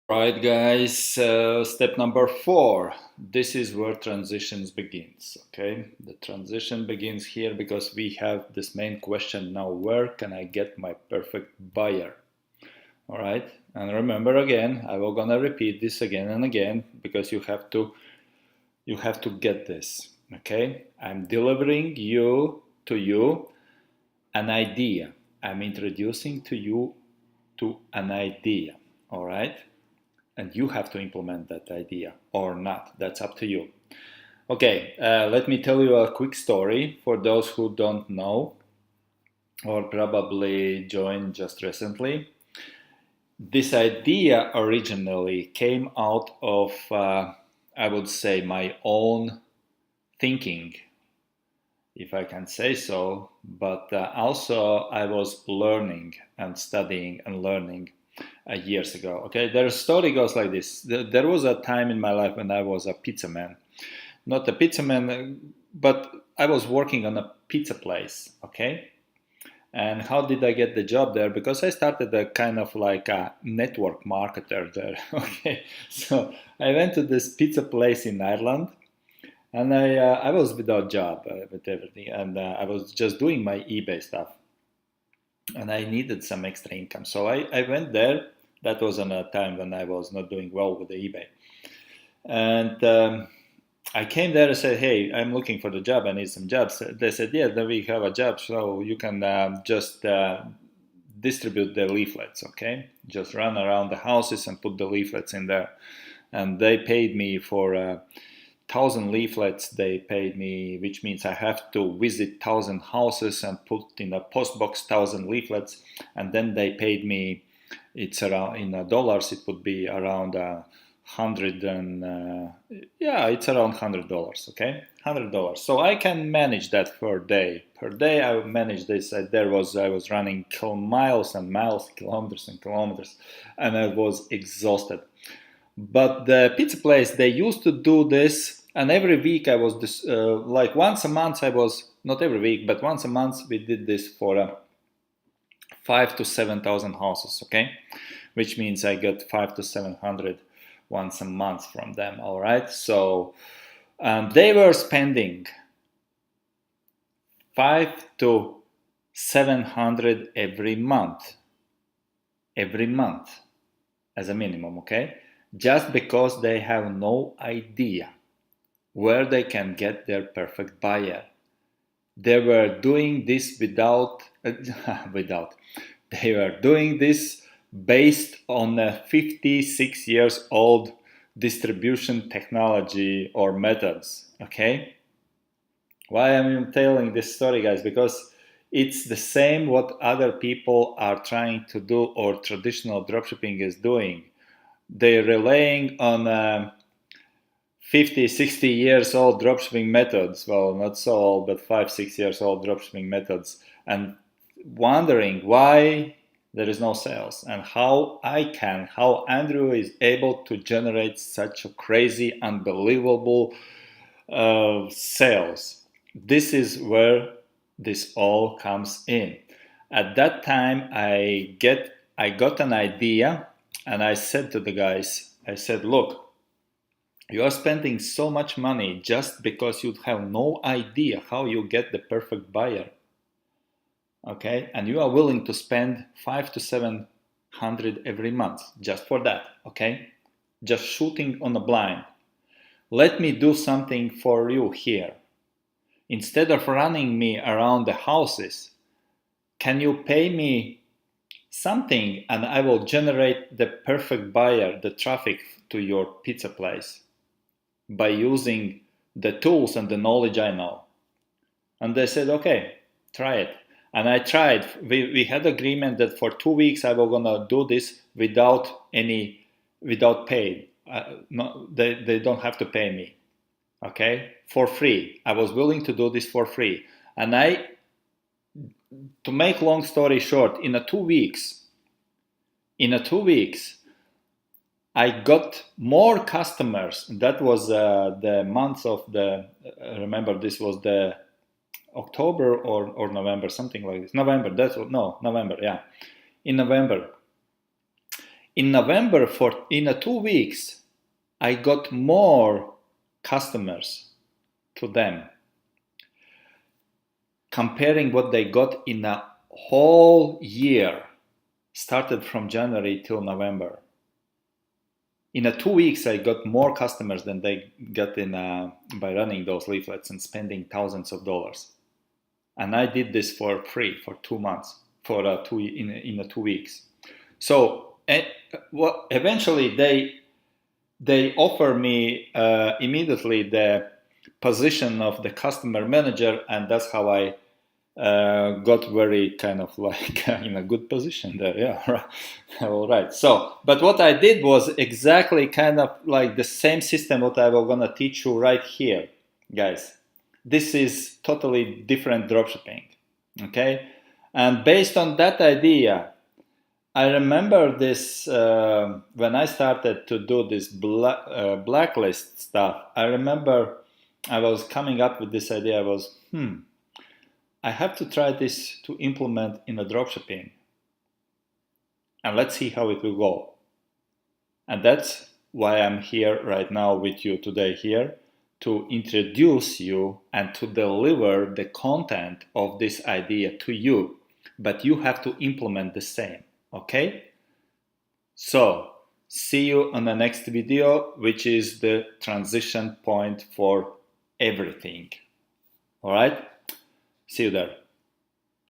Right, guys, step number 4. This is where transitions begins, okay? The transition begins here because we have this main question now: where can I get my perfect buyer? All right, and remember again, I will gonna repeat this again and again because you have to get this, okay? I'm delivering to you an idea. I'm introducing to you to an idea, all right? And you have to implement that idea or not. That's up to you. Okay, let me tell you a quick story for those who don't know or probably joined just recently. This idea originally came out of, I would say, my own thinking, if I can say so, but also I was learning and studying and learning years ago. Okay, their story goes like this. There was a time in my life when I was a pizza man. Not a pizza man, but I was working on a pizza place. Okay, and how did I get the job there? Because I started a kind of like a network marketer there. Okay, so I went to this pizza place in Ireland, and I was without job with everything, and I was just doing my eBay stuff, and I needed some extra income. So I went there. That was on a time when I was not doing well with the eBay. And I came there and said, hey, I'm looking for the job. I need some jobs. They said, yeah, then we have a job. So you can just distribute the leaflets, okay? Just run around the houses and put the leaflets in there. And they paid me for 1,000 leaflets. They paid me, which means I have to visit 1,000 houses and put in a post box 1,000 leaflets. And then they paid me, it's around, in dollars, it would be around 100 and, yeah, it's around $100, okay? $100. So I can manage that per day. Per day I manage this. I was running miles and miles, kilometers and kilometers, and I was exhausted. But the pizza place, they used to do this, and every week I was this, like once a month I was, not every week, but once a month we did this for 5 to 7,000 houses, okay? Which means I got 5 to 700 once a month from them, all right? So they were spending 5 to 700 every month, as a minimum, okay? Just because they have no idea where they can get their perfect buyer. They were doing this they were doing this based on a 56 years old distribution technology or methods, okay? Why am I telling this story, guys? Because it's the same what other people are trying to do or traditional dropshipping is doing. They're relying on 50, 60 years old dropshipping methods. Well, not so old, but 5, 6 years old dropshipping methods, and wondering why there is no sales and how Andrew is able to generate such a crazy, unbelievable sales. This is where this all comes in. At that time, I got an idea, and I said to the guys, I said, look, you are spending so much money just because you have no idea how you get the perfect buyer. Okay, and you are willing to spend 5 to 700 every month just for that, okay? Just shooting on a blind. Let me do something for you here. Instead of running me around the houses, can you pay me something and I will generate the perfect buyer, the traffic to your pizza place by using the tools and the knowledge I know? And they said, okay, try it. And I tried. We had agreement that for 2 weeks I was gonna do this without pay. No, they don't have to pay me. Okay, for free. I was willing to do this for free. And to make long story short, in a 2 weeks, I got more customers. That was the month of remember this was the October or November, something like this. November, November, yeah. In November. in November, in 2 weeks, I got more customers to them, comparing what they got in a whole year, started from January till November. In 2 weeks, I got more customers than they got by running those leaflets and spending thousands of dollars. And I did this for free for 2 months, in 2 weeks. So eventually they offer me immediately the position of the customer manager, and that's how I got very kind of like in a good position there. Yeah, all right. So, but what I did was exactly kind of like the same system what I was gonna teach you right here, guys. This is totally different dropshipping, okay? And based on that idea, I remember this when I started to do this blacklist stuff. I remember I was coming up with this idea. I was, I have to try this to implement in a dropshipping, and let's see how it will go. And that's why I'm here right now with you today here, to introduce you and to deliver the content of this idea to you. But you have to implement the same, okay? So, see you on the next video, which is the transition point for everything. All right? See you there.